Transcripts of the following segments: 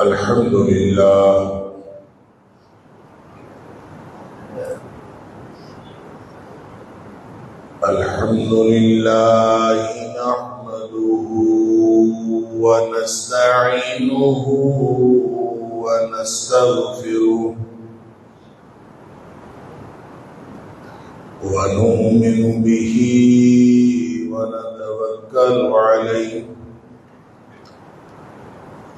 الحمد لله الحمد لله نحمده ونستعينه ونستغفره ونؤمن به ونتوكل عليه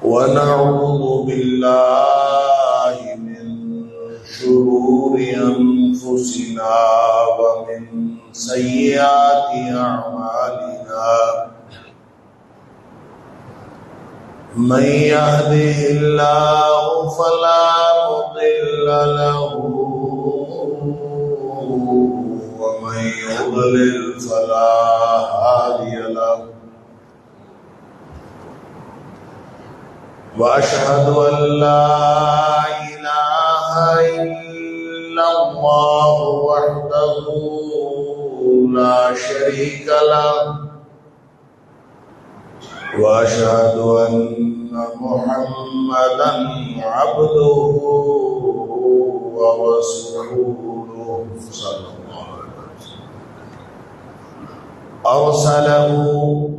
ونعوذ بالله من شرور أنفسنا ومن سيئات أعمالنا من يهده الله فلا مضل له ومن يضلل فلا هادي له وأشهد أن لا إله إلا الله وحده لا شريك له وأشهد أن محمدا عبده ورسوله صلى الله عليه وسلم أرسله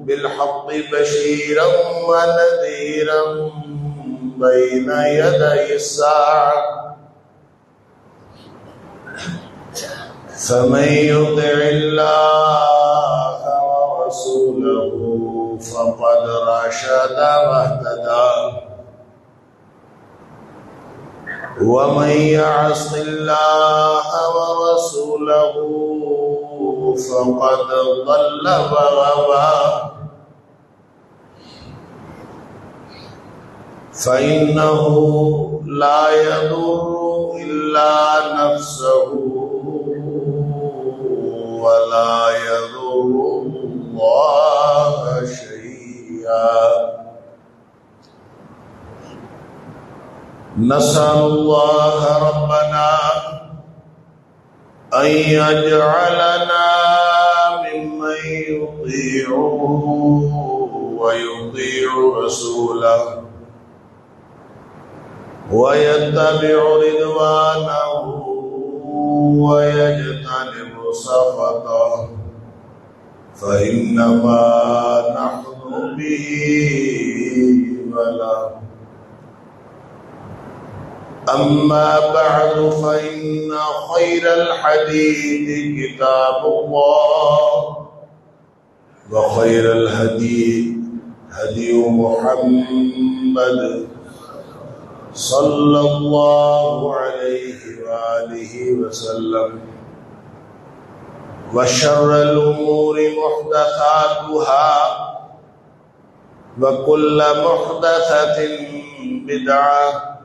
بالحق بشيرا ونذيرا بين يدي الساعة فمن يطع الله ورسوله فقد رشد واهتدى ومن يعص الله ورسوله فقد ضل وغوى فإنه لا يضر إلا نفسه ولا يضر الله شيئا نسأل الله ربنا أن يجعلنا ممن يطيعه ويطيع رسوله ويتبع رضوانه ويجتنب سخطه فإنما نحن به بلاء أما بعد فإن خير الحديث كتاب الله وخير الهدي هدي محمد صلى الله عليه وآله وسلم وشر الأمور محدثاتها وكل محدثة بدعة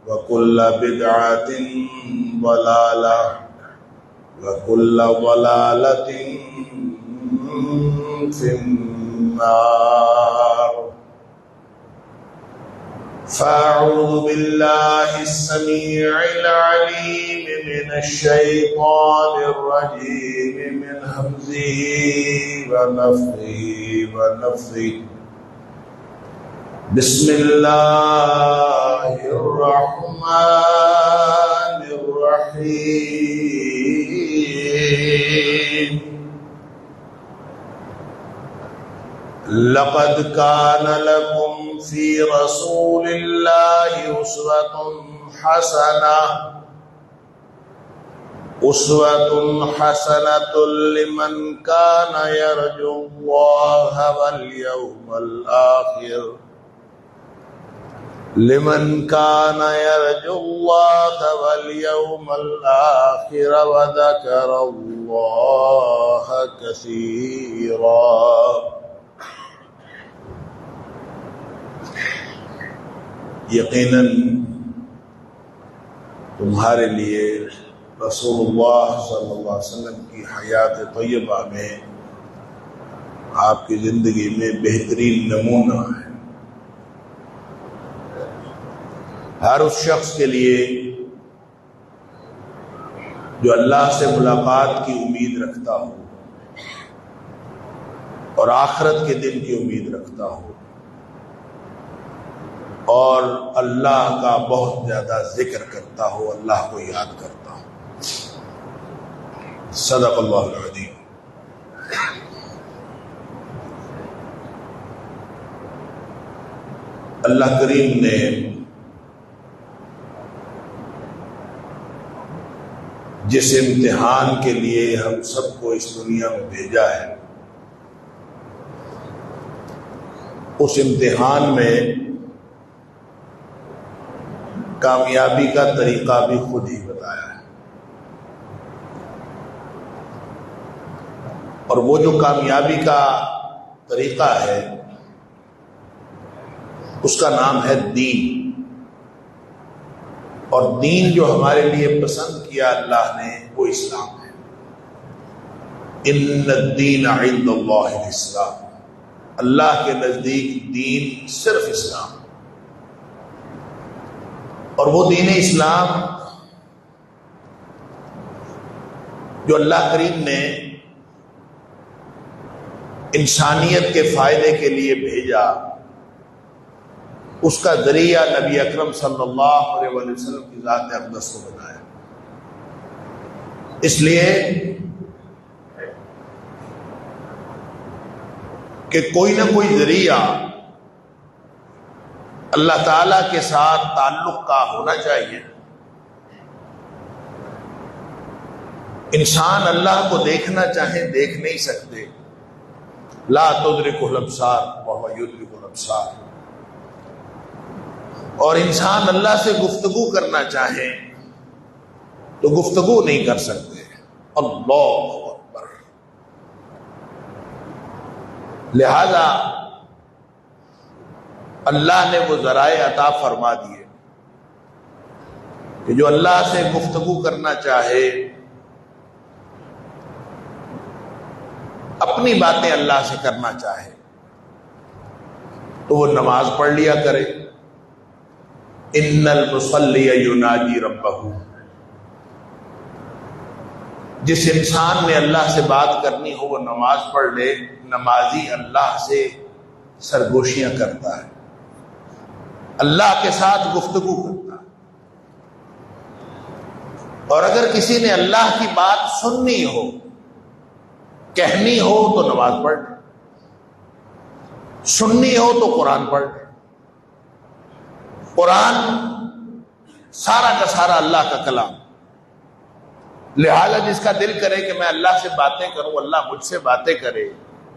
وكل بدعة ضلالة وكل ضلالة في النار فأعوذ بالله السميع العليم من الشيطان الرجيم من همزه ونفخه ونفثه بسم الله الرحمن الرحيم لقد كان لكم في رسول الله أسوة حسنة لمن كان يرجو الله واليوم الآخر وذكر الله كثيرا یقیناً تمہارے لیے رسول اللہ صلی اللہ علیہ وسلم کی حیات طیبہ میں آپ کی زندگی میں بہترین نمونہ ہے. ہر اس شخص کے لیے جو اللہ سے ملاقات کی امید رکھتا ہو اور آخرت کے دن کی امید رکھتا ہو اور اللہ کا بہت زیادہ ذکر کرتا ہو، اللہ کو یاد کرتا ہو۔ صدق اللہ العظیم۔ اللہ کریم نے جس امتحان کے لیے ہم سب کو اس دنیا میں بھیجا ہے، اس امتحان میں کامیابی کا طریقہ بھی خود ہی بتایا ہے، اور وہ جو کامیابی کا طریقہ ہے اس کا نام ہے دین۔ اور دین جو ہمارے لیے پسند کیا اللہ نے وہ اسلام ہے۔ ان الدین عند اللہ الاسلام، اللہ کے نزدیک دین صرف اسلام، اور وہ دین اسلام جو اللہ کریم نے انسانیت کے فائدے کے لیے بھیجا، اس کا ذریعہ نبی اکرم صلی اللہ علیہ وسلم کی ذات اقدس کو بنایا۔ اس لیے کہ کوئی نہ کوئی ذریعہ اللہ تعالی کے ساتھ تعلق کا ہونا چاہیے۔ انسان اللہ کو دیکھنا چاہیں دیکھ نہیں سکتے، لا تدرکہ الابصار وہو یدرک الابصار۔ اور انسان اللہ سے گفتگو کرنا چاہے تو گفتگو نہیں کر سکتے۔ اللہ اکبر۔ لہذا اللہ نے وہ ذرائع عطا فرما دیے کہ جو اللہ سے گفتگو کرنا چاہے، اپنی باتیں اللہ سے کرنا چاہے، تو وہ نماز پڑھ لیا کرے۔ ان المصلی یناجی ربہ، جس انسان نے اللہ سے بات کرنی ہو وہ نماز پڑھ لے۔ نمازی اللہ سے سرگوشیاں کرتا ہے، اللہ کے ساتھ گفتگو کرتا ہے۔ اور اگر کسی نے اللہ کی بات سننی ہو، کہنی ہو تو نماز پڑھ لے، سننی ہو تو قرآن پڑھ لے۔ قرآن سارا کا سارا اللہ کا کلام، لہذا جس کا دل کرے کہ میں اللہ سے باتیں کروں، اللہ مجھ سے باتیں کرے،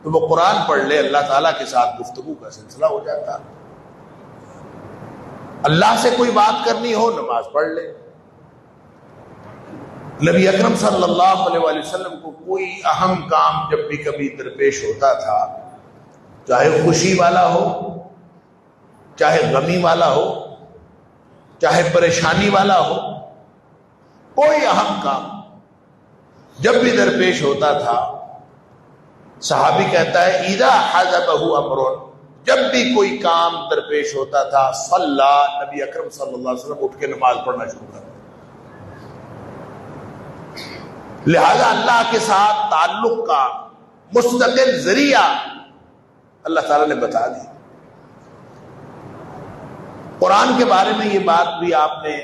تو وہ قرآن پڑھ لے، اللہ تعالیٰ کے ساتھ گفتگو کا سلسلہ ہو جاتا۔ اللہ سے کوئی بات کرنی ہو نماز پڑھ لے۔ نبی اکرم صلی اللہ علیہ وآلہ وسلم کو کوئی اہم کام جب بھی کبھی درپیش ہوتا تھا، چاہے خوشی والا ہو، چاہے غمی والا ہو، چاہے پریشانی والا ہو، کوئی اہم کام جب بھی درپیش ہوتا تھا، صحابی کہتا ہے اذا حزبہ امر، جب بھی کوئی کام درپیش ہوتا تھا، صلی، نبی اکرم صلی اللہ علیہ وسلم اٹھ کے نماز پڑھنا شروع کر دیا۔ لہذا اللہ کے ساتھ تعلق کا مستقل ذریعہ اللہ تعالیٰ نے بتا دی۔ قرآن کے بارے میں یہ بات بھی آپ نے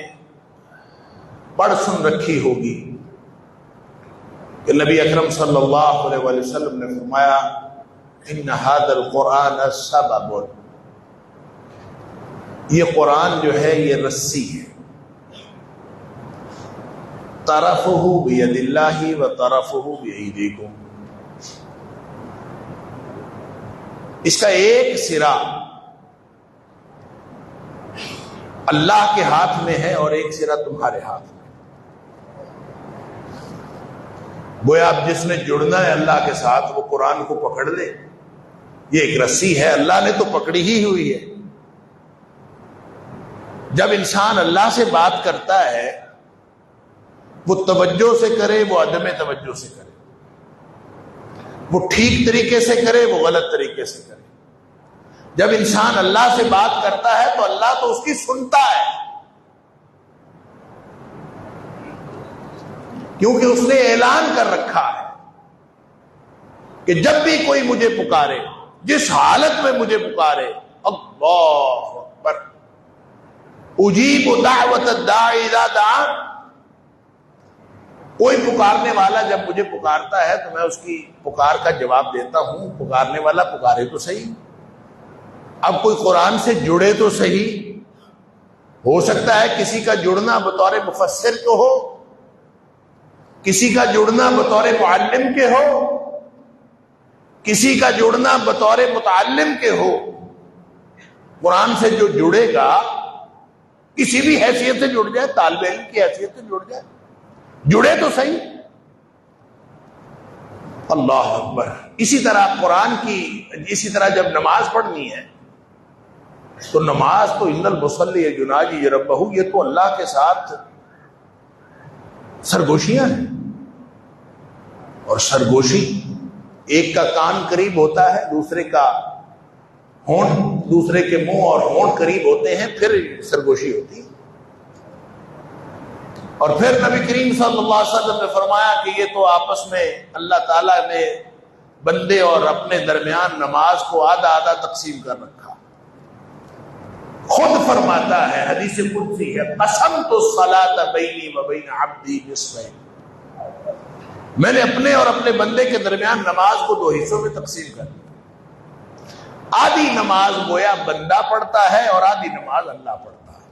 پڑھ سن رکھی ہوگی کہ نبی اکرم صلی اللہ علیہ وآلہ وسلم نے فرمایا ان ھذا القرآن سبب، یہ قرآن جو ہے یہ رسی ہے، طرفہ بید اللہ و طرفہ بایدیکم، اس کا ایک سرا اللہ کے ہاتھ میں ہے اور ایک سرا تمہارے ہاتھ میں۔ گویا اب جس نے جڑنا ہے اللہ کے ساتھ وہ قرآن کو پکڑ لے، یہ ایک رسی ہے، اللہ نے تو پکڑی ہی ہوئی ہے۔ جب انسان اللہ سے بات کرتا ہے، وہ توجہ سے کرے، وہ عدم توجہ سے کرے، وہ ٹھیک طریقے سے کرے، وہ غلط طریقے سے کرے، جب انسان اللہ سے بات کرتا ہے تو اللہ تو اس کی سنتا ہے، کیونکہ اس نے اعلان کر رکھا ہے کہ جب بھی کوئی مجھے پکارے، جس حالت میں مجھے پکارے، اللہ اکبر، اجیب دعوت الداعی اذا دعان، کوئی پکارنے والا جب مجھے پکارتا ہے تو میں اس کی پکار کا جواب دیتا ہوں۔ پکارنے والا پکارے تو صحیح، اب کوئی قرآن سے جڑے تو صحیح۔ ہو سکتا ہے کسی کا جڑنا بطور مفسر تو ہو، کسی کا جڑنا بطور معلم کے ہو، کسی کا جڑنا بطور متعلم کے ہو۔ قرآن سے جو جڑے گا کسی بھی حیثیت سے جڑ جائے، طالب علم کی حیثیت سے جڑ جائے، جڑے تو صحیح۔ اللہ اکبر۔ اسی طرح قرآن کی، اسی طرح جب نماز پڑھنی ہے تو نماز تو ان المصلی یناجی ربہ، یہ تو اللہ کے ساتھ سرگوشیاں ہیں، اور سرگوشی ایک کا کان قریب ہوتا ہے، دوسرے کا ہونٹ، دوسرے کے منہ اور ہونٹ قریب ہوتے ہیں، پھر سرگوشی ہوتی ہے۔ اور پھر نبی کریم صلی اللہ علیہ وسلم نے فرمایا کہ یہ تو آپس میں اللہ تعالیٰ نے بندے اور اپنے درمیان نماز کو آدھا آدھا تقسیم کر رکھا۔ خود فرماتا ہے، حدیث قدسی ہے، قسمت الصلاۃ بینی و بین عبدی نصفین، میں نے اپنے اور اپنے بندے کے درمیان نماز کو دو حصوں میں تقسیم کر دیا۔ آدھی نماز گویا بندہ پڑھتا ہے اور آدھی نماز اللہ پڑھتا ہے۔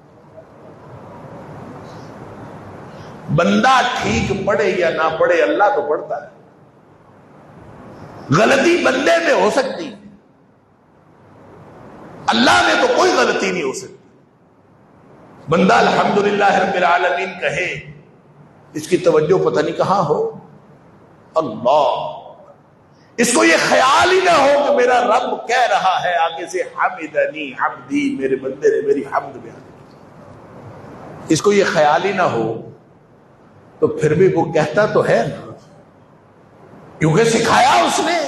بندہ ٹھیک پڑھے یا نہ پڑھے، اللہ تو پڑھتا ہے۔ غلطی بندے میں ہو سکتی، اللہ میں تو کوئی غلطی نہیں ہو سکتی۔ بندہ الحمدللہ رب العالمین کہے، اس کی توجہ پتہ نہیں کہاں ہو۔ اللہ، اس کو یہ خیال ہی نہ ہو کہ میرا رب کہہ رہا ہے آگے سے حمدنی عبدی، میرے بندے نے میری حمد بیان کی، اس کو یہ خیال ہی نہ ہو تو پھر بھی وہ کہتا تو ہے نا، کیونکہ سکھایا اس نے۔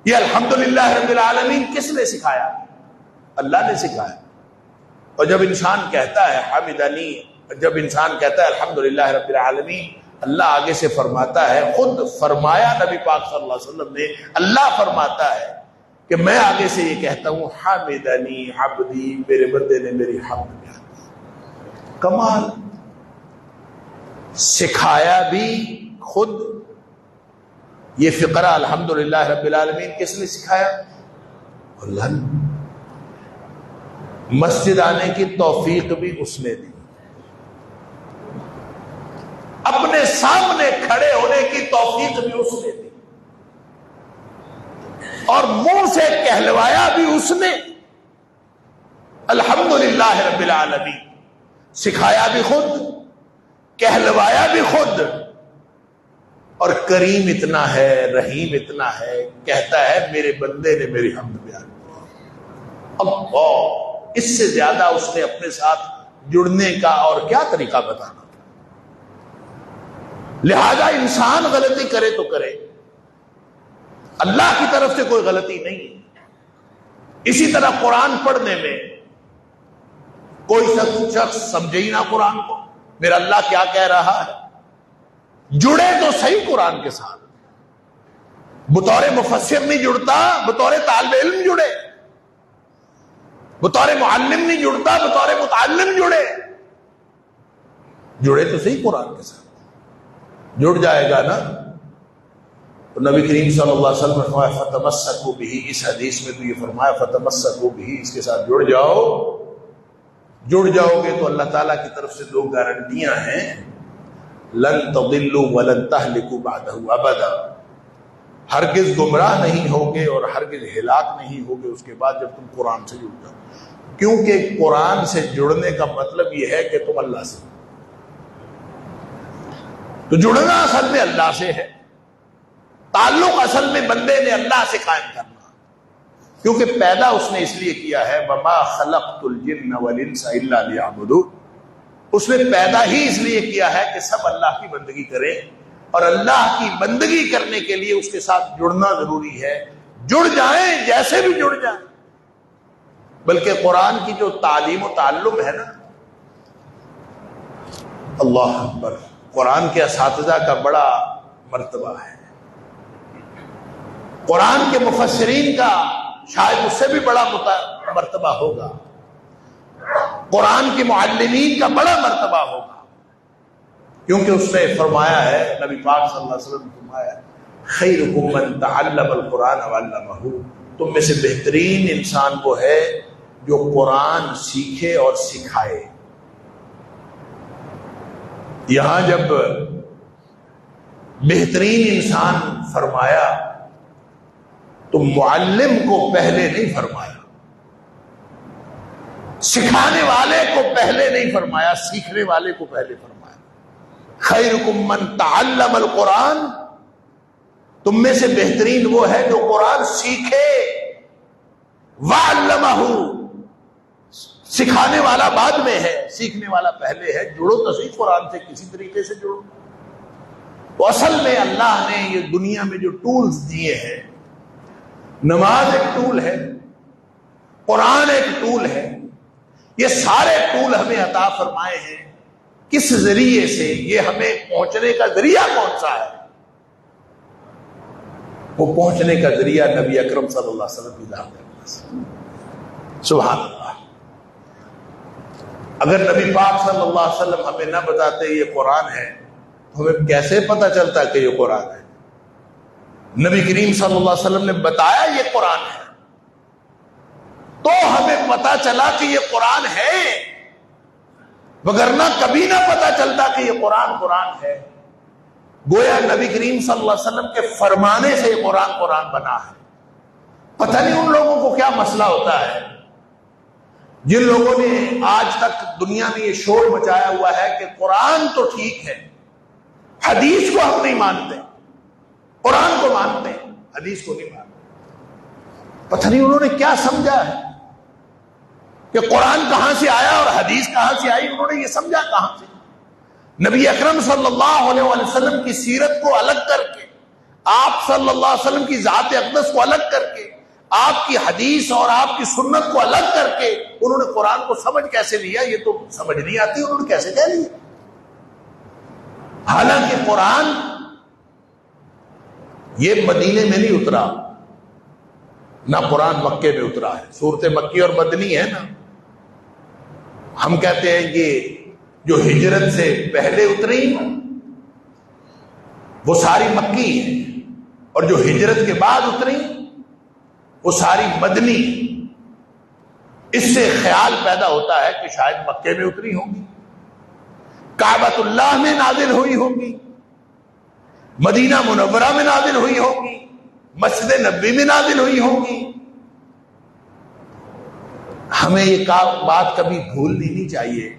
یہ الحمدللہ رب العالمین کس نے سکھایا؟ اللہ نے سکھایا۔ اور جب انسان کہتا ہے حمدنی، جب انسان کہتا ہے الحمدللہ رب العالمین، اللہ آگے سے فرماتا ہے، خود فرمایا نبی پاک صلی اللہ علیہ وسلم نے، اللہ فرماتا ہے کہ میں آگے سے یہ کہتا ہوں حمدنی عبدی، میرے بندے نے میری حمد بیان کی۔ کمال، سکھایا بھی خود۔ یہ فقرہ الحمدللہ رب العالمین کس نے سکھایا؟ اللہ نے۔ مسجد آنے کی توفیق بھی اس نے دی، اپنے سامنے کھڑے ہونے کی توفیق بھی اس نے دی، اور منہ سے کہلوایا بھی اس نے۔ الحمدللہ رب العالمین، سکھایا بھی خود، کہلوایا بھی خود، اور کریم اتنا ہے، رحیم اتنا ہے، کہتا ہے میرے بندے نے میری حمد بیان کی۔ اللہ، اس سے زیادہ اس نے اپنے ساتھ جڑنے کا اور کیا طریقہ بتانا تھا۔ لہذا انسان غلطی کرے تو کرے، اللہ کی طرف سے کوئی غلطی نہیں ہے۔ اسی طرح قرآن پڑھنے میں کوئی شخص سمجھے ہی نہ قرآن کو، میرا اللہ کیا کہہ رہا ہے، جڑے تو صحیح قرآن کے ساتھ، بطور مفسر نہیں جڑتا، بطور طالب علم جڑے، بطور معلم نہیں جڑتا، بطور متعلم جڑے، جڑے تو صحیح قرآن کے ساتھ۔ جڑ جائے گا نا تو نبی کریم صلی اللہ علیہ وسلم نے فرمایا فتمسکوا بہ، اس حدیث میں تو یہ فرمایا فتمسکوا بہ، اس کے ساتھ جڑ جاؤ۔ جڑ جاؤ گے تو اللہ تعالیٰ کی طرف سے دو گارنٹیاں ہیں، لن تضلوا ولن تہلکوا بعدہ ابدا، ہرگز گمراہ نہیں ہوگے اور ہرگز ہلاک نہیں ہوگے اس کے بعد جب تم قرآن سے جڑ جاؤ۔ کیونکہ قرآن سے جڑنے کا مطلب یہ ہے کہ تم اللہ سے، تو جڑنا اصل میں اللہ سے ہے، تعلق اصل میں بندے نے اللہ سے قائم کرنا، کیونکہ پیدا اس نے اس لیے کیا ہے، وما خلقت الجن والانس الا لیعبدون، اس نے پیدا ہی اس لیے کیا ہے کہ سب اللہ کی بندگی کریں، اور اللہ کی بندگی کرنے کے لیے اس کے ساتھ جڑنا ضروری ہے۔ جڑ جائیں جیسے بھی جڑ جائیں، بلکہ قرآن کی جو تعلیم و تعلم ہے نا، اللہ اکبر، قرآن کے اساتذہ کا بڑا مرتبہ ہے۔ قرآن کے مفسرین کا شاید اس سے بھی بڑا مرتبہ ہوگا، قرآن کے معلمین کا بڑا مرتبہ ہوگا، کیونکہ اس نے فرمایا ہے، نبی پاک صلی اللہ علیہ وسلم نے فرمایا ہے خیرکم من تعلم القرآن وعلمہ، تم میں سے بہترین انسان وہ ہے جو قرآن سیکھے اور سکھائے۔ یہاں جب بہترین انسان فرمایا تو معلم کو پہلے نہیں فرمایا، سکھانے والے کو پہلے نہیں فرمایا، سیکھنے والے کو پہلے فرمایا۔ خیرکم من تعلم القرآن، تم میں سے بہترین وہ ہے جو قرآن سیکھے، وعلمہ، سکھانے والا بعد میں ہے، سیکھنے والا پہلے ہے۔ جڑو تو صحیح قرآن سے، کسی طریقے سے جڑو۔ تو اصل میں اللہ نے یہ دنیا میں جو ٹولز دیے ہیں، نماز ایک ٹول ہے، قرآن ایک ٹول ہے، یہ سارے ٹول ہمیں عطا فرمائے ہیں۔ کس ذریعے سے؟ یہ ہمیں پہنچنے کا ذریعہ کون سا ہے؟ وہ پہنچنے کا ذریعہ نبی اکرم صلی اللہ علیہ وسلم کی ذات ہے۔ سبحان اللہ۔ اگر نبی پاک صلی اللہ علیہ وسلم ہمیں نہ بتاتے یہ قرآن ہے تو ہمیں کیسے پتہ چلتا کہ یہ قرآن ہے؟ نبی کریم صلی اللہ علیہ وسلم نے بتایا یہ قرآن ہے تو ہمیں پتہ چلا کہ یہ قرآن ہے، وگرنہ کبھی نہ پتہ چلتا کہ یہ قرآن ہے۔ گویا نبی کریم صلی اللہ علیہ وسلم کے فرمانے سے یہ قرآن بنا ہے۔ پتہ نہیں ان لوگوں کو کیا مسئلہ ہوتا ہے جن لوگوں نے آج تک دنیا میں یہ شور مچایا ہوا ہے کہ قرآن تو ٹھیک ہے، حدیث کو ہم نہیں مانتے، قرآن کو مانتے ہیں، حدیث کو نہیں مانتے۔ پتہ نہیں انہوں نے کیا سمجھا ہے کہ قرآن کہاں سے آیا اور حدیث کہاں سے آئی، انہوں نے یہ سمجھا کہاں سے؟ نبی اکرم صلی اللہ علیہ وسلم کی سیرت کو الگ کر کے، آپ صلی اللہ علیہ وسلم کی ذات اقدس کو الگ کر کے، آپ کی حدیث اور آپ کی سنت کو الگ کر کے انہوں نے قرآن کو سمجھ کیسے لیا؟ یہ تو سمجھ نہیں آتی انہوں نے کیسے کہہ لیا؟ حالانکہ قرآن یہ مدینے میں نہیں اترا، نہ قرآن مکے میں اترا ہے۔ سورت مکی اور مدنی ہے نا، ہم کہتے ہیں کہ جو ہجرت سے پہلے اتری وہ ساری مکی ہیں، اور جو ہجرت کے بعد اتری وہ ساری مدنی۔ اس سے خیال پیدا ہوتا ہے کہ شاید مکے میں اتری ہوں گی، کعبۃ اللہ میں نازل ہوئی ہوں گی، مدینہ منورہ میں نازل ہوئی ہوں گی، مسجد نبوی میں نازل ہوئی ہوں گی۔ ہمیں یہ بات کبھی بھولنی نہیں چاہیے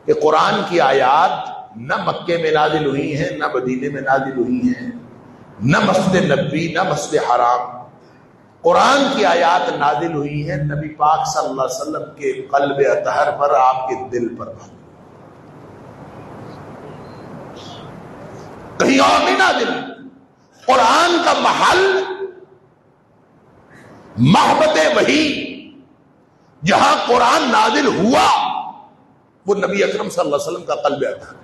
کہ قرآن کی آیات نہ مکے میں نازل ہوئی ہیں، نہ مدینے میں نازل ہوئی ہیں، نہ مسجد نبوی، نہ مسجد حرام۔ قرآن کی آیات نازل ہوئی ہیں نبی پاک صلی اللہ علیہ وسلم کے قلب اطہر پر، آپ کے دل پر، کہیں اور نہیں نازل۔ قرآن کا محل محبت وحی، جہاں قرآن نازل ہوا وہ نبی اکرم صلی اللہ علیہ وسلم کا قلب اطہر،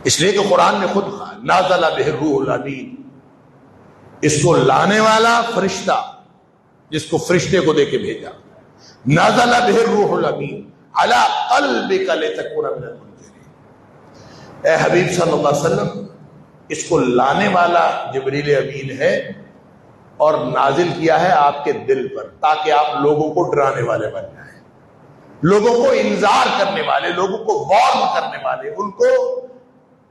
اس لیے کہ قرآن نے خود کہا نازل بہ الروح الامین، اس کو لانے والا فرشتہ، جس کو فرشتے کو دے کے بھیجا، نازل بہ الروح الامین علی قلبک لتکون من المنذرین۔ اے حبیب صلی اللہ علیہ وسلم، اس کو لانے والا جبریل امین ہے اور نازل کیا ہے آپ کے دل پر، تاکہ آپ لوگوں کو ڈرانے والے بن جائیں، لوگوں کو انذار کرنے والے، لوگوں کو وارن کرنے والے، ان کو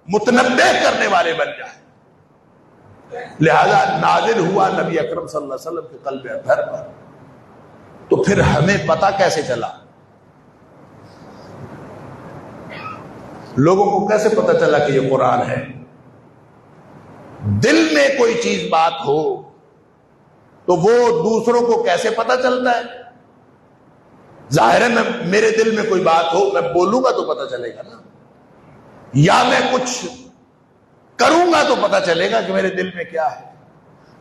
متنبہ کرنے والے بن جائیں۔ لہذا نازل ہوا نبی اکرم صلی اللہ علیہ وسلم کے قلب اطہر پر۔ تو پھر ہمیں پتہ کیسے چلا؟ لوگوں کو کیسے پتہ چلا کہ یہ قرآن ہے؟ دل میں کوئی چیز بات ہو تو وہ دوسروں کو کیسے پتہ چلتا ہے؟ ظاہر ہے میرے دل میں کوئی بات ہو، میں بولوں گا تو پتہ چلے گا نا، یا میں کچھ کروں گا تو پتہ چلے گا کہ میرے دل میں کیا ہے۔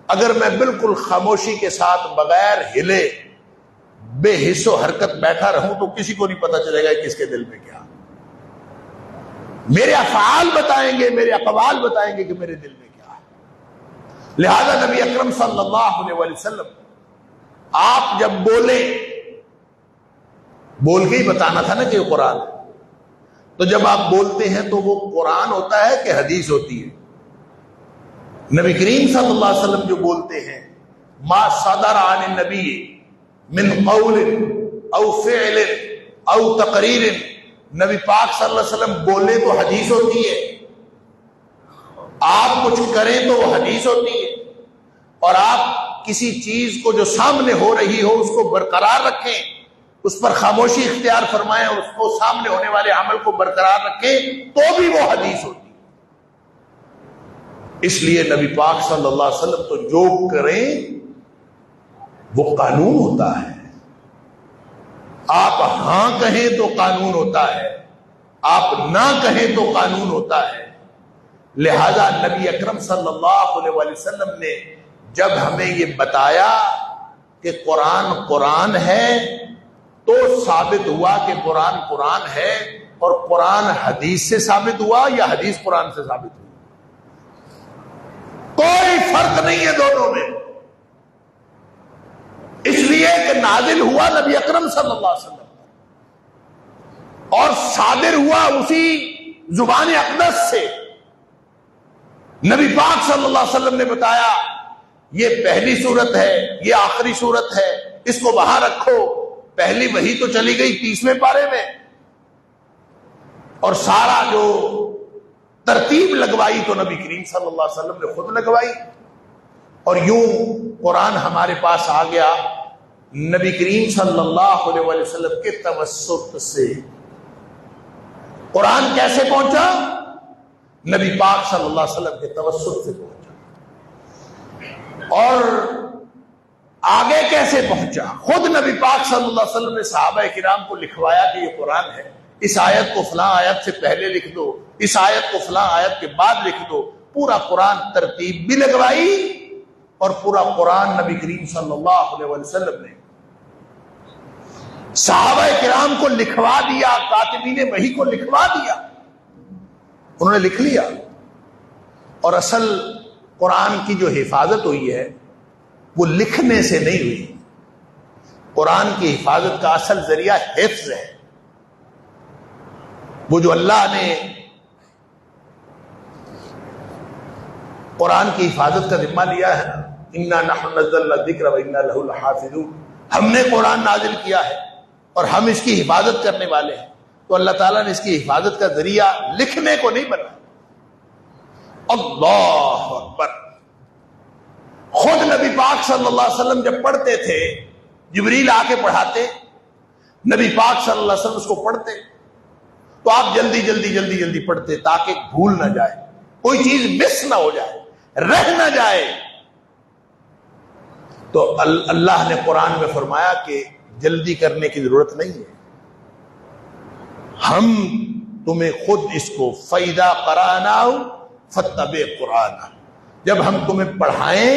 اگر میں بالکل خاموشی کے ساتھ بغیر ہلے بے حس و حرکت بیٹھا رہوں تو کسی کو نہیں پتہ چلے گا کہ کس کے دل میں کیا۔ میرے افعال بتائیں گے، میرے اقوال بتائیں گے کہ میرے دل میں کیا ہے۔ لہذا نبی اکرم صلی اللہ علیہ وسلم آپ جب بولے، بول کے ہی بتانا تھا نا کہ یہ قرآن ہے، تو جب آپ بولتے ہیں تو وہ قرآن ہوتا ہے کہ حدیث ہوتی ہے؟ نبی کریم صلی اللہ علیہ وسلم جو بولتے ہیں، ما صدر عن النبی من قول او فعل او تقریر، نبی پاک صلی اللہ علیہ وسلم بولے تو حدیث ہوتی ہے، آپ کچھ کریں تو وہ حدیث ہوتی ہے، اور آپ کسی چیز کو جو سامنے ہو رہی ہو اس کو برقرار رکھیں، اس پر خاموشی اختیار فرمائیں، اس کو سامنے ہونے والے عمل کو برقرار رکھیں تو بھی وہ حدیث ہوتی ہے۔ اس لیے نبی پاک صلی اللہ علیہ وسلم تو جو کریں وہ قانون ہوتا ہے، آپ ہاں کہیں تو قانون ہوتا ہے، آپ نہ کہیں تو قانون ہوتا ہے۔ لہذا نبی اکرم صلی اللہ علیہ وسلم نے جب ہمیں یہ بتایا کہ قرآن قرآن ہے تو ثابت ہوا کہ قرآن قرآن ہے، اور قرآن حدیث سے ثابت ہوا یا حدیث قرآن سے ثابت ہوا؟ کوئی فرق نہیں ہے دونوں میں، اس لیے کہ نازل ہوا نبی اکرم صلی اللہ علیہ وسلم اور صادر ہوا اسی زبان اقدس سے۔ نبی پاک صلی اللہ علیہ وسلم نے بتایا یہ پہلی صورت ہے، یہ آخری صورت ہے، اس کو وہاں رکھو۔ پہلی وحی تو چلی گئی 30ویں پارے میں، اور سارا جو ترتیب لگوائی تو نبی کریم صلی اللہ علیہ وسلم نے خود لگوائی، اور یوں قرآن ہمارے پاس آ گیا نبی کریم صلی اللہ علیہ وسلم کے توسط سے۔ قرآن کیسے پہنچا؟ نبی پاک صلی اللہ علیہ وسلم کے توسط سے پہنچا۔ اور آگے کیسے پہنچا؟ خود نبی پاک صلی اللہ علیہ وسلم نے صحابہ کرام کو لکھوایا کہ یہ قرآن ہے، اس آیت کو فلاں آیت سے پہلے لکھ دو، اس آیت کو فلاں آیت کے بعد لکھ دو۔ پورا قرآن ترتیب بھی لگوائی، اور پورا قرآن نبی کریم صلی اللہ علیہ وسلم نے صحابہ کرام کو لکھوا دیا، کاتبین وحی کو لکھوا دیا، انہوں نے لکھ لیا۔ اور اصل قرآن کی جو حفاظت ہوئی ہے وہ لکھنے سے نہیں ہوئی، قرآن کی حفاظت کا اصل ذریعہ حفظ ہے۔ وہ جو اللہ نے قرآن کی حفاظت کا ذمہ لیا ہے، اِنَّا نَحْنُ نَزَّلْنَا الذِّكْرَ وَإِنَّا لَهُ لَحَافِظُونَ، ہم نے قرآن نازل کیا ہے اور ہم اس کی حفاظت کرنے والے ہیں، تو اللہ تعالیٰ نے اس کی حفاظت کا ذریعہ لکھنے کو نہیں بنایا۔ اللہ اکبر! خود نبی پاک صلی اللہ علیہ وسلم جب پڑھتے تھے، جبریل آ کے پڑھاتے، نبی پاک صلی اللہ علیہ وسلم اس کو پڑھتے تو آپ جلدی جلدی جلدی جلدی پڑھتے تاکہ بھول نہ جائے، کوئی چیز مس نہ ہو جائے، رہ نہ جائے۔ تو اللہ نے قرآن میں فرمایا کہ جلدی کرنے کی ضرورت نہیں ہے، ہم تمہیں خود اس کو فَإِذَا قَرَأْنَاهُ فَاتَّبِعْ قُرْآنَهُ، جب ہم تمہیں پڑھائیں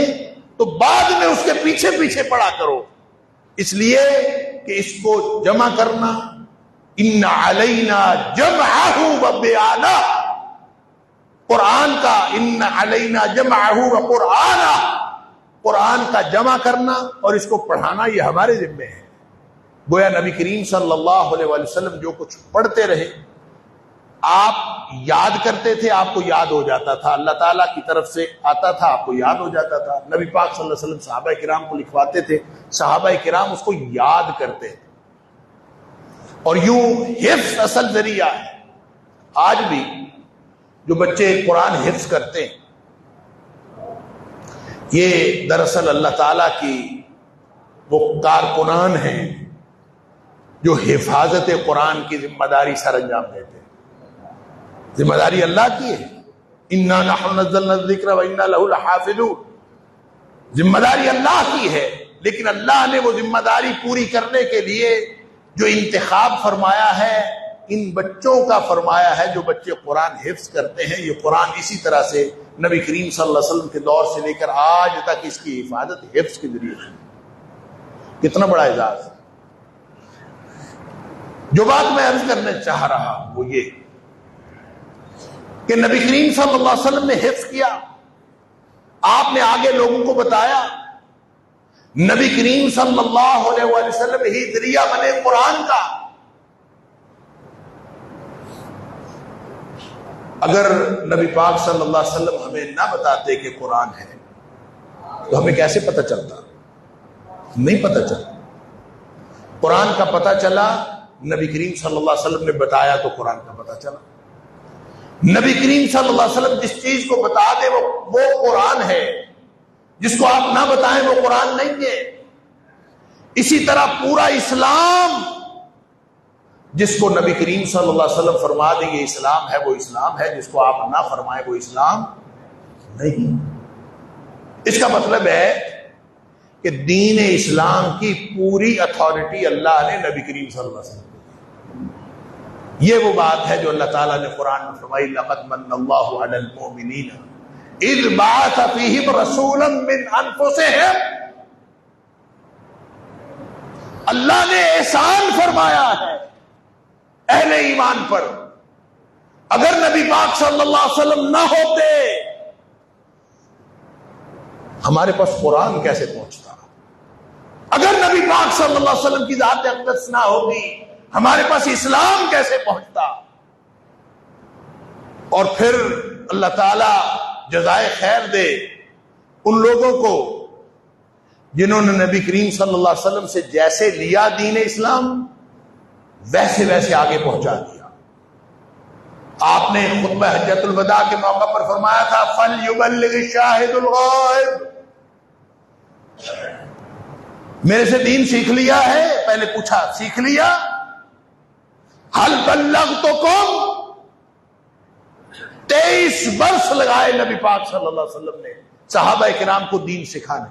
تو بعد میں اس کے پیچھے پیچھے پڑھا کرو، اس لیے کہ اس کو جمع کرنا، ان علینا جمعہ وبیانہ، قرآن کا ان علینا جمعہ وقرآنہ، قرآن کا جمع کرنا اور اس کو پڑھانا یہ ہمارے ذمہ ہے۔ گویا نبی کریم صلی اللہ علیہ وسلم جو کچھ پڑھتے رہے، آپ یاد کرتے تھے، آپ کو یاد ہو جاتا تھا، اللہ تعالیٰ کی طرف سے آتا تھا، آپ کو یاد ہو جاتا تھا۔ نبی پاک صلی اللہ علیہ وسلم صحابہ کرام کو لکھواتے تھے، صحابہ کرام اس کو یاد کرتے تھے، اور یوں حفظ اصل ذریعہ ہے۔ آج بھی جو بچے قرآن حفظ کرتے ہیں، یہ دراصل اللہ تعالیٰ کی وہ کارکنان ہیں جو حفاظت قرآن کی ذمہ داری سر انجام دیتے ہیں۔ ذمہ داری اللہ کی ہے، اِنَّا نَحْنُ نَزَّلْنَا الذِّكْرَ وَإِنَّا لَهُ لَحَافِظُونَ، ذمہ داری اللہ کی ہے، لیکن اللہ نے وہ ذمہ داری پوری کرنے کے لیے جو انتخاب فرمایا ہے، ان بچوں کا فرمایا ہے جو بچے قرآن حفظ کرتے ہیں۔ یہ قرآن اسی طرح سے نبی کریم صلی اللہ علیہ وسلم کے دور سے لے کر آج تک اس کی حفاظت حفظ کے ذریعے ہے۔ کتنا بڑا اعزاز! جو بات میں عرض کرنا چاہ رہا ہوں وہ یہ کہ نبی کریم صلی اللہ علیہ وسلم نے حفظ کیا، آپ نے آگے لوگوں کو بتایا. نبی کریم صلی اللہ علیہ وآلہ وسلم ہی ذریعہ بنے قرآن کا. اگر نبی پاک صلی اللہ علیہ وسلم ہمیں نہ بتاتے کہ قرآن ہے تو ہمیں کیسے پتہ چلتا؟ نہیں پتہ چلتا. قرآن کا پتہ چلا نبی کریم صلی اللہ علیہ وسلم نے بتایا تو قرآن کا پتہ چلا. نبی کریم صلی اللہ علیہ وسلم جس چیز کو بتا دے وہ قرآن ہے، جس کو آپ نہ بتائیں وہ قرآن نہیں ہے. اسی طرح پورا اسلام جس کو نبی کریم صلی اللہ علیہ وسلم فرما دیں گے اسلام ہے وہ اسلام ہے، جس کو آپ نہ فرمائیں وہ اسلام نہیں. اس کا مطلب ہے کہ دین اسلام کی پوری اتھارٹی اللہ نے نبی کریم صلی اللہ علیہ وسلم. یہ وہ بات ہے جو اللہ تعالیٰ نے قرآن میں فرمائی لقد من اللہ علی المؤمنین اذ بعث فیہم رسولا من انفسہم. اللہ نے احسان فرمایا ہے اہل ایمان پر. اگر نبی پاک صلی اللہ علیہ وسلم نہ ہوتے ہمارے پاس قرآن کیسے پہنچتا؟ اگر نبی پاک صلی اللہ علیہ وسلم کی ذات اقدس نہ ہوگی ہمارے پاس اسلام کیسے پہنچتا؟ اور پھر اللہ تعالی جزائے خیر دے ان لوگوں کو جنہوں نے نبی کریم صلی اللہ علیہ وسلم سے جیسے لیا دین اسلام ویسے ویسے آگے پہنچا دیا. آپ نے خطبہ حجۃ الوداع کے موقع پر فرمایا تھا فَلْيُبَلِّغِ الشَّاهِدُ الْغَائِبُ. میرے سے دین سیکھ لیا ہے؟ پہلے پوچھا سیکھ لیا؟ حل بلغتکم. 23 برس لگائے نبی پاک صلی اللہ علیہ وسلم نے صحابہ کرام کو دین سکھانے.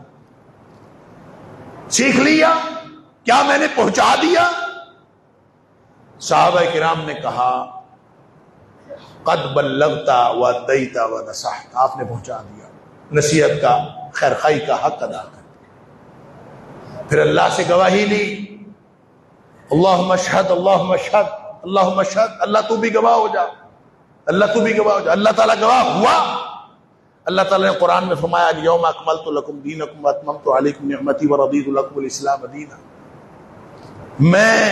سیکھ لیا؟ کیا میں نے پہنچا دیا؟ صحابہ کرام نے کہا قد بلغت وادیت ونصحت. آپ نے پہنچا دیا، نصیحت کا خیرخواہی کا حق ادا کر. پھر اللہ سے گواہی لی اللہم اشہد اللہم اشہد اللہم اشہد. اللہ تو بھی گواہ ہو جا، اللہ تو بھی گواہ ہو جا. اللہ تعالیٰ گواہ ہوا. اللہ تعالیٰ نے قرآن میں فرمایا الیوم اکملت لکم دینکم واتممت علیکم نعمتی ورضیت لکم الاسلام دینا. میں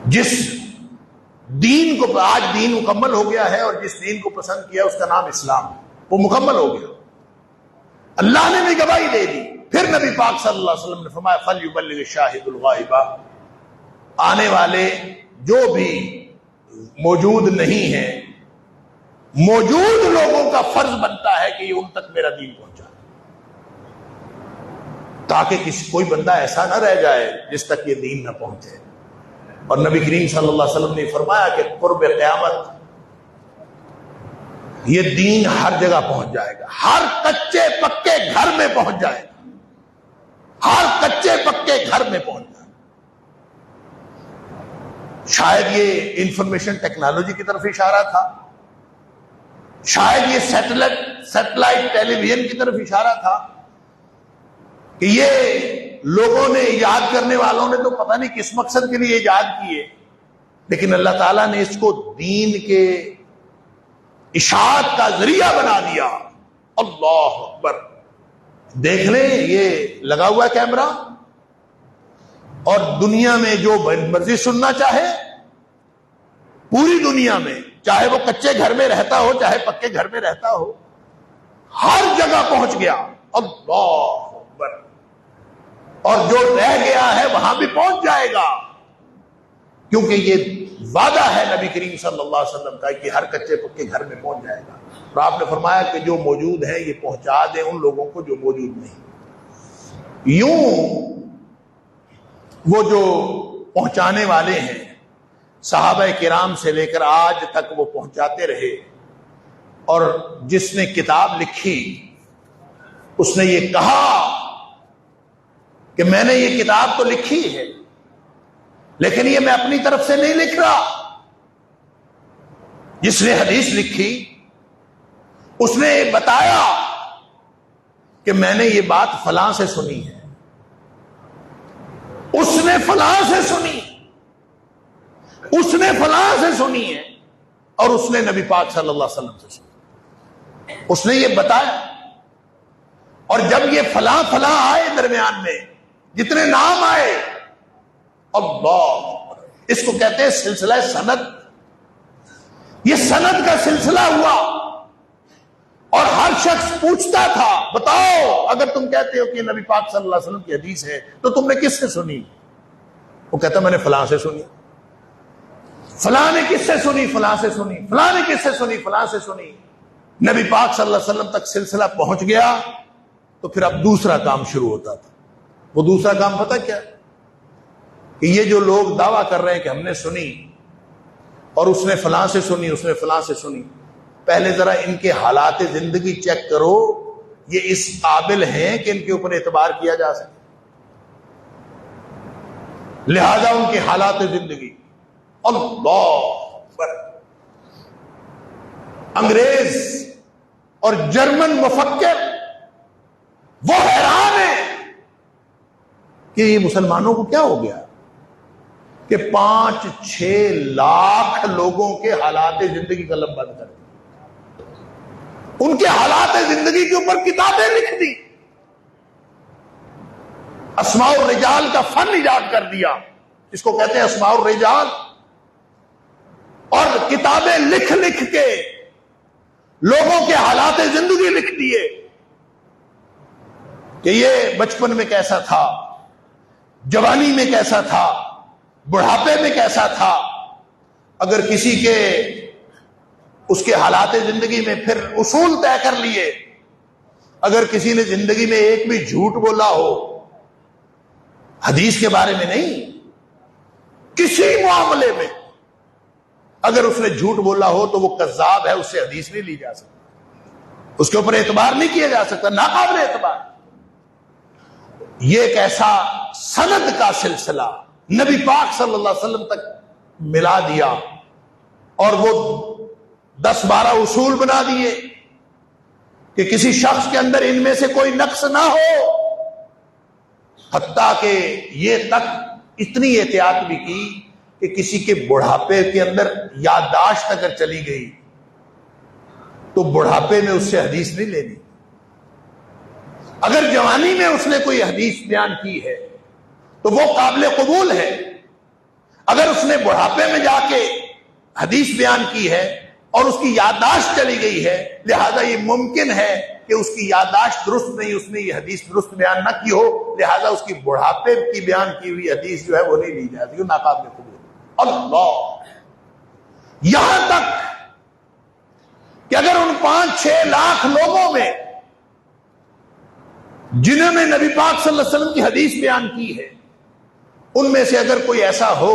جس دین کو آج دین مکمل ہو گیا ہے اور جس دین کو پسند کیا اس کا نام اسلام ہے، وہ مکمل ہو گیا. اللہ نے بھی گواہی دے دی. پھر نبی پاک صلی اللہ علیہ وسلم نے فرمایا فَلْيُبَلِّغِ الشَّاهِدُ الْغَائِبَ. آنے والے جو بھی موجود نہیں ہیں موجود لوگوں کا فرض بنتا ہے کہ یہ ان تک میرا دین پہنچا، تاکہ کوئی بندہ ایسا نہ رہ جائے جس تک یہ دین نہ پہنچے. اور نبی کریم صلی اللہ علیہ وسلم نے فرمایا کہ قرب قیامت یہ دین ہر جگہ پہنچ جائے گا، ہر کچے پکے گھر میں پہنچ جائے گا، ہر کچے پکے گھر میں پہنچ جائے گا. شاید یہ انفارمیشن ٹیکنالوجی کی طرف اشارہ تھا، شاید یہ سیٹلائٹ ٹیلی ویژن کی طرف اشارہ تھا کہ یہ لوگوں نے ایجاد کرنے والوں نے تو پتہ نہیں کس مقصد کے لیے ایجاد کیے، لیکن اللہ تعالیٰ نے اس کو دین کے اشاعت کا ذریعہ بنا دیا. اللہ اکبر. دیکھ لیں یہ لگا ہوا کیمرہ اور دنیا میں جو مرضی سننا چاہے پوری دنیا میں، چاہے وہ کچے گھر میں رہتا ہو چاہے پکے گھر میں رہتا ہو، ہر جگہ پہنچ گیا. اللہ اکبر. اور جو رہ گیا ہے وہاں بھی پہنچ جائے گا، کیونکہ یہ وعدہ ہے نبی کریم صلی اللہ علیہ وسلم کا کہ ہر کچے پکے گھر میں پہنچ جائے گا. اور آپ نے فرمایا کہ جو موجود ہیں یہ پہنچا دیں ان لوگوں کو جو موجود نہیں. یوں وہ جو پہنچانے والے ہیں صحابہ کرام سے لے کر آج تک وہ پہنچاتے رہے. اور جس نے کتاب لکھی اس نے یہ کہا کہ میں نے یہ کتاب تو لکھی ہے لیکن یہ میں اپنی طرف سے نہیں لکھ رہا. جس نے حدیث لکھی اس نے بتایا کہ میں نے یہ بات فلاں سے سنی ہے، اس نے فلاں سے سنی، اس نے فلاں سے سنی ہے، اور اس نے نبی پاک صلی اللہ علیہ وسلم سے سنی. اس نے یہ بتایا. اور جب یہ فلاں فلاں آئے درمیان میں جتنے نام آئے, اللہ, اس کو کہتے ہیں سلسلہ سند. یہ سند کا سلسلہ ہوا اور ہر شخص پوچھتا تھا بتاؤ اگر تم کہتے ہو کہ نبی پاک صلی اللہ علیہ وسلم کی حدیث ہے تو تم نے کس سے سنی؟ وہ کہتا میں نے فلاں سے سنی. فلاں نے کس سے سنی؟ فلاں سے سنی. فلاں نے کس سے سنی؟ فلاں سے سنی. نبی پاک صلی اللہ علیہ وسلم تک سلسلہ پہنچ گیا تو پھر اب دوسرا کام شروع ہوتا تھا. وہ دوسرا کام پتہ کیا کہ یہ جو لوگ دعویٰ کر رہے ہیں کہ ہم نے سنی اور اس نے فلاں سے سنی, اس نے فلاں سے سنی, پہلے ذرا ان کے حالات زندگی چیک کرو, یہ اس قابل ہیں کہ ان کے اوپر اعتبار کیا جا سکے. لہذا ان کے حالات زندگی, اللہ اکبر, انگریز اور جرمن مفکر وہ حیران ہیں کہ یہ مسلمانوں کو کیا ہو گیا کہ 5-6 لاکھ لوگوں کے حالات زندگی کا قلم بند کر دیا, ان کے حالات زندگی کے اوپر کتابیں لکھ دی, اسماء الرجال کا فن ایجاد کر دیا جس کو کہتے ہیں اسماء الرجال, اور کتابیں لکھ لکھ کے لوگوں کے حالات زندگی لکھ دیے کہ یہ بچپن میں کیسا تھا, جوانی میں کیسا تھا, بڑھاپے میں کیسا تھا. اگر کسی کے اس کے حالات زندگی میں پھر اصول طے کر لیے, اگر کسی نے زندگی میں ایک بھی جھوٹ بولا ہو, حدیث کے بارے میں نہیں, کسی معاملے میں اگر اس نے جھوٹ بولا ہو تو وہ کذاب ہے, اس سے حدیث نہیں لی جا سکتی, اس کے اوپر اعتبار نہیں کیا جا سکتا, ناقابل اعتبار. یہ ایک ایسا سند کا سلسلہ نبی پاک صلی اللہ علیہ وسلم تک ملا دیا اور وہ 10-12 اصول بنا دیے کہ کسی شخص کے اندر ان میں سے کوئی نقص نہ ہو. حتیٰ کہ یہ تک اتنی احتیاط بھی کی کہ کسی کے بڑھاپے کے اندر یادداشت اگر چلی گئی تو بڑھاپے میں اس سے حدیث نہیں لینی. اگر جوانی میں اس نے کوئی حدیث بیان کی ہے تو وہ قابل قبول ہے. اگر اس نے بڑھاپے میں جا کے حدیث بیان کی ہے اور اس کی یادداشت چلی گئی ہے, لہذا یہ ممکن ہے کہ اس کی یادداشت درست نہیں, اس نے یہ حدیث درست بیان نہ کی ہو, لہذا اس کی بڑھاپے کی بیان کی ہوئی حدیث جو ہے وہ نہیں لی جاتی, وہ ناقابل قبول. اللہ, یہاں تک کہ اگر ان 5-6 لاکھ لوگوں میں جنہوں نے نبی پاک صلی اللہ علیہ وسلم کی حدیث بیان کی ہے, ان میں سے اگر کوئی ایسا ہو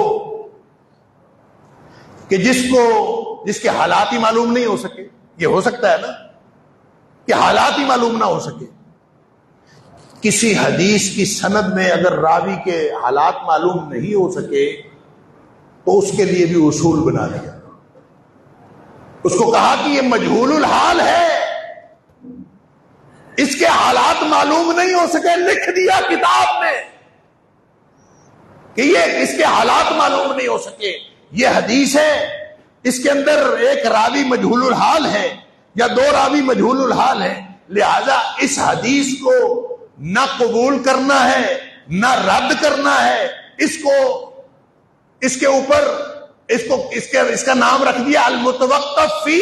کہ جس کے حالات ہی معلوم نہیں ہو سکے, یہ ہو سکتا ہے نا کہ حالات ہی معلوم نہ ہو سکے, کسی حدیث کی سند میں اگر راوی کے حالات معلوم نہیں ہو سکے تو اس کے لیے بھی اصول بنا دیا. اس کو کہا کہ یہ مجہول الحال ہے, اس کے حالات معلوم نہیں ہو سکے, لکھ دیا کتاب میں کہ یہ اس کے حالات معلوم نہیں ہو سکے, یہ حدیث ہے, اس کے اندر ایک راوی مجہول الحال ہے یا 2 راوی مجہول الحال ہے, لہذا اس حدیث کو نہ قبول کرنا ہے نہ رد کرنا ہے, اس کے اوپر اس کا نام رکھ دیا المتوقف فی,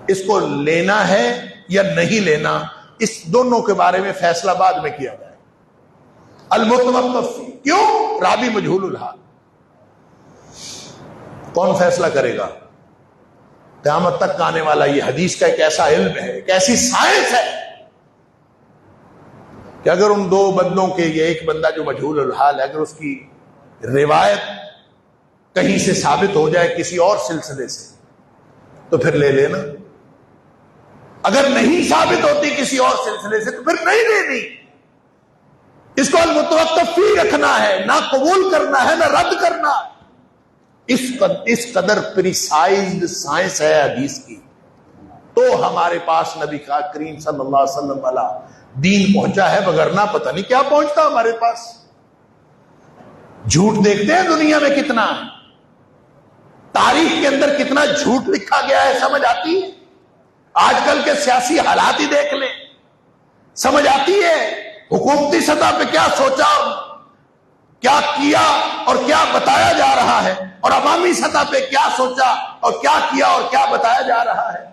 اس کو لینا ہے یا نہیں لینا, اس دونوں کے بارے میں فیصلہ بعد میں کیا جائے. المتوقف فی, کیوں؟ راوی مجہول الحال. کون فیصلہ کرے گا؟ قیامت تک آنے والا یہ حدیث کا ایک ایسا علم ہے, ایک ایسی سائنس ہے کہ اگر ان 2 بندوں کے, یہ ایک بندہ جو مجہول الحال ہے, اگر اس کی روایت کہیں سے ثابت ہو جائے کسی اور سلسلے سے تو پھر لے لینا, اگر نہیں ثابت ہوتی کسی اور سلسلے سے تو پھر نہیں لینی. اس کو المتوقف فی رکھنا ہے, نہ قبول کرنا ہے نہ رد کرنا. اس قدر پریسائزڈ سائنس ہے حدیث کی, تو ہمارے پاس نبی کریم صلی اللہ علیہ وسلم والا دین پہنچا ہے, وگرنہ پتہ نہیں کیا پہنچتا ہمارے پاس. جھوٹ دیکھتے ہیں دنیا میں کتنا, تاریخ کے اندر کتنا جھوٹ لکھا گیا ہے, سمجھ آتی ہے. آج کل کے سیاسی حالات ہی دیکھ لیں، سمجھ آتی ہے حکومتی سطح پہ کیا سوچا، کیا کیا اور کیا بتایا جا رہا ہے، اور عوامی سطح پہ کیا سوچا اور کیا کیا اور کیا بتایا جا رہا ہے۔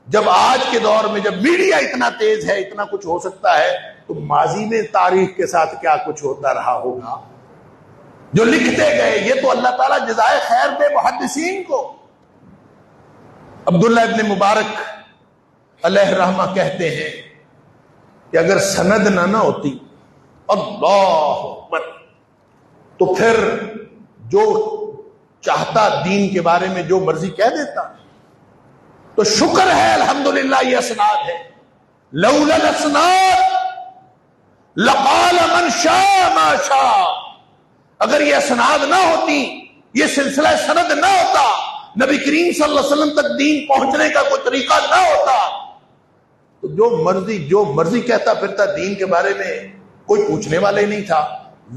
جب آج کے دور میں جب میڈیا اتنا تیز ہے، اتنا کچھ ہو سکتا ہے، تو ماضی میں تاریخ کے ساتھ کیا کچھ ہوتا رہا ہوگا جو لکھتے گئے۔ یہ تو اللہ تعالیٰ جزائے خیر دے محدثین کو۔ عبداللہ ابن مبارک علیہ الرحمہ کہتے ہیں کہ اگر سند نہ ہوتی، اللہ اکبر، تو پھر جو چاہتا دین کے بارے میں جو مرضی کہہ دیتا۔ تو شکر ہے الحمدللہ یہ اسناد ہے۔ لولا الاسناد لقال من شاء ما شاء، اگر یہ اسناد نہ ہوتی، یہ سلسلہ سند نہ ہوتا، نبی کریم صلی اللہ علیہ وسلم تک دین پہنچنے کا کوئی طریقہ نہ ہوتا، تو جو مرضی کہتا پھرتا دین کے بارے میں، کوئی پوچھنے والا ہی نہیں تھا۔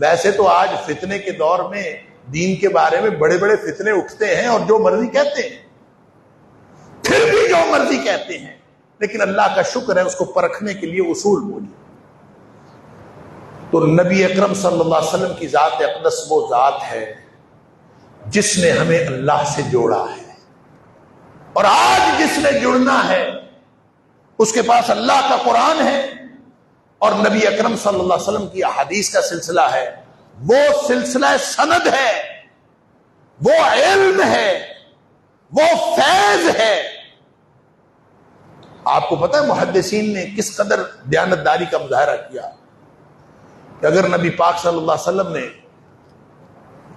ویسے تو آج فتنے کے دور میں دین کے بارے میں بڑے بڑے فتنے اٹھتے ہیں اور جو مرضی کہتے ہیں، پھر بھی جو مرضی کہتے ہیں، لیکن اللہ کا شکر ہے اس کو پرکھنے کے لیے اصول موجود۔ تو نبی اکرم صلی اللہ علیہ وسلم کی ذات اقدس وہ ذات ہے جس نے ہمیں اللہ سے جوڑا ہے، اور آج جس نے جڑنا ہے اس کے پاس اللہ کا قرآن ہے اور نبی اکرم صلی اللہ علیہ وسلم کی احادیث کا سلسلہ ہے۔ وہ سلسلہ سند ہے، وہ علم ہے، وہ فیض ہے۔ آپ کو پتہ ہے محدثین نے کس قدر دیانتداری کا مظاہرہ کیا کہ اگر نبی پاک صلی اللہ علیہ وسلم نے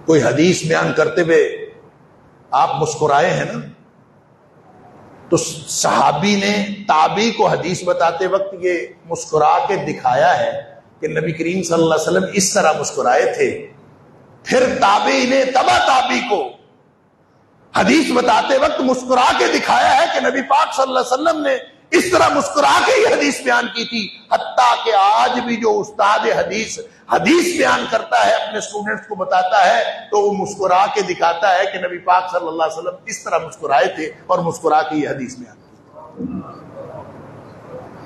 کوئی حدیث بیان کرتے ہوئے آپ مسکرائے ہیں نا، تو صحابی نے تابعی کو حدیث بتاتے وقت یہ مسکرا کے دکھایا ہے کہ نبی کریم صلی اللہ علیہ وسلم اس طرح مسکرائے تھے۔ پھر تابعی نے تبع تابعی کو حدیث بتاتے وقت مسکرا کے دکھایا ہے کہ نبی پاک صلی اللہ علیہ وسلم نے اس طرح مسکرا کے یہ حدیث بیان کی تھی۔ حتیٰ کہ آج بھی جو استاد حدیث بیان کرتا ہے، اپنے اسٹوڈنٹس کو بتاتا ہے، تو وہ مسکرا کے دکھاتا ہے کہ نبی پاک صلی اللہ علیہ وسلم اس طرح مسکرائے تھے اور مسکرا کے یہ حدیث بیان کی۔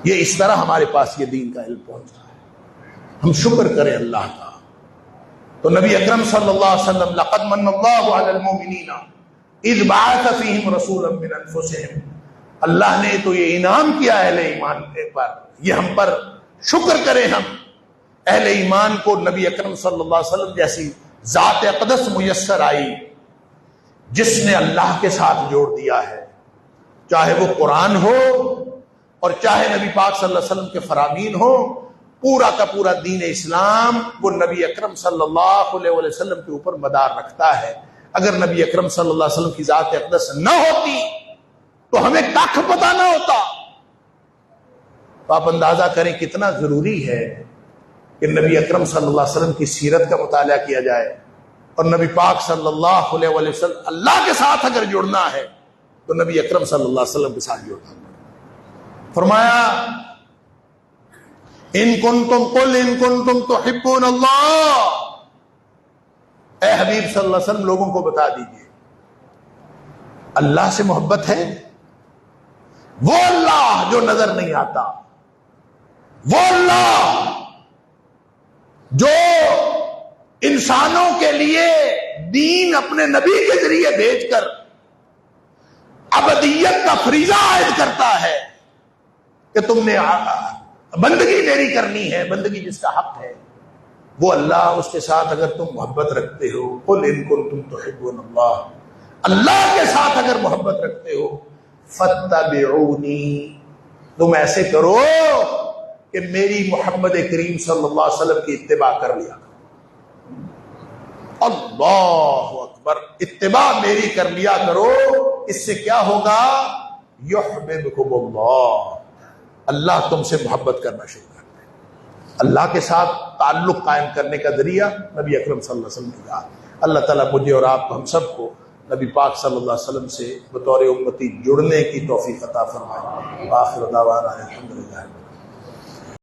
یہ اس طرح ہمارے پاس یہ دین کا علم پہنچا ہے، ہم شکر کریں اللہ کا۔ تو نبی اکرم صلی اللہ علیہ وسلم لقد من اللہ علی المؤمنین اذ بعث فیہم رسولا من انفسہم، اللہ نے تو یہ انعام کیا اہل ایمان پر، یہ ہم پر شکر کریں ہم اہل ایمان کو نبی اکرم صلی اللہ علیہ وسلم جیسی ذات اقدس میسر آئی جس نے اللہ کے ساتھ جوڑ دیا ہے، چاہے وہ قرآن ہو اور چاہے نبی پاک صلی اللہ علیہ وسلم کے فرامین ہو۔ پورا کا پورا دین اسلام وہ نبی اکرم صلی اللہ علیہ وسلم کے اوپر مدار رکھتا ہے۔ اگر نبی اکرم صلی اللہ علیہ وسلم کی ذات اقدس نہ ہوتی تو ہمیں کھ پتہ نہ ہوتا۔ تو آپ اندازہ کریں کتنا ضروری ہے کہ نبی اکرم صلی اللہ علیہ وسلم کی سیرت کا مطالعہ کیا جائے، اور نبی پاک صلی اللہ علیہ وسلم اللہ کے ساتھ اگر جڑنا ہے تو نبی اکرم صلی اللہ علیہ وسلم کے ساتھ جڑنا ہے۔ فرمایا ان کنتم تحبون اللہ، اے حبیب صلی اللہ علیہ وسلم لوگوں کو بتا دیجئے اللہ سے محبت ہے؟ وہ اللہ جو نظر نہیں آتا، وہ اللہ جو انسانوں کے لیے دین اپنے نبی کے ذریعے بھیج کر ابدیت کا فریضہ عائد کرتا ہے کہ تم نے بندگی میری کرنی ہے، بندگی جس کا حق ہے، وہ اللہ، اس کے ساتھ اگر تم محبت رکھتے ہو، قل ان کنتم تحبون اللہ، اللہ کے ساتھ اگر محبت رکھتے ہو، فاتبعونی، تم ایسے کرو کہ میری محمد کریم صلی اللہ علیہ وسلم کی اتباع کر لیا کرو۔ اللہ اکبر، اتباع میری کر لیا کرو، اس سے کیا ہوگا؟ یحببکم اللہ، اللہ تم سے محبت کرنا شروع کر دے۔ اللہ کے ساتھ تعلق قائم کرنے کا ذریعہ نبی اکرم صلی اللہ علیہ وسلم کی ذات۔ اللہ تعالیٰ مجھے اور آپ کو، ہم سب کو نبی پاک صلی اللہ علیہ وسلم سے بطور امتی جڑنے کی توفیق عطا فرمائے۔ آخر دعوانا الحمدللہ۔